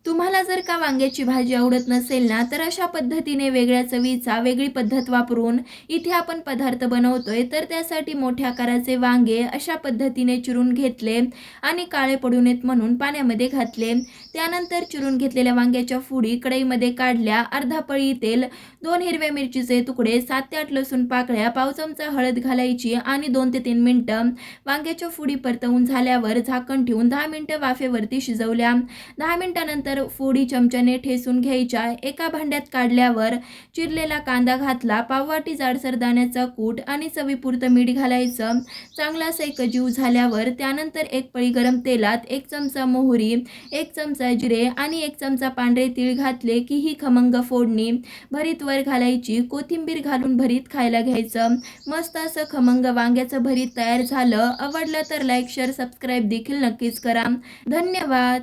तुम्हाला जर का वांग्याची भाजी आवडत नसेल ना, तर अशा पद्धतीने वेगळ्या चवीचा वेगळी पद्धत वापरून इथे आपण पदार्थ बनवतोय. तर त्यासाठी मोठ्या आकाराचे वांगे अशा पद्धतीने चिरून घेतले आणि काळे पडू नयेत म्हणून पाण्यामध्ये घातले. त्यानंतर चिरून घेतलेल्या वांग्याच्या फोडी कढईमध्ये काढल्या. अर्धा पळी तेल, 2 हिरव्या मिरचीचे तुकडे, 7 ते 8 लसूण पाकळ्या, पाव चमचा हळद घालायची आणि 2 ते 3 मिनिटं वांग्याच्या फोडी परतवून झाल्यावर झाकण ठेवून 10 मिनिटं वाफेवरती शिजवल्या. 10 मिनिटानंतर फोडी चमच्याने ठेसून घ्यायच्या. एका भांड्यात काढल्यावर चिरलेला कांदा घातला, पाववाटी जाडसर दाण्याचा कूट आणि चवीपुरतं मीठ घालायचं. चांगला असा एकजीव झाल्यावर त्यानंतर एक पळी गरम तेलात 1 चमचा मोहरी, 1 चमचा जिरे आणि 1 चमचा पांढरे तीळ घातले की ही खमंग फोडणी भरीत वर घालायची. कोथिंबीर घालून भरीत खायला घ्यायचं. मस्त असं खमंग वांग्याचं भरीत तयार झालं. आवडलं तर लाईक, शेअर, सबस्क्राईब देखील नक्कीच करा. धन्यवाद.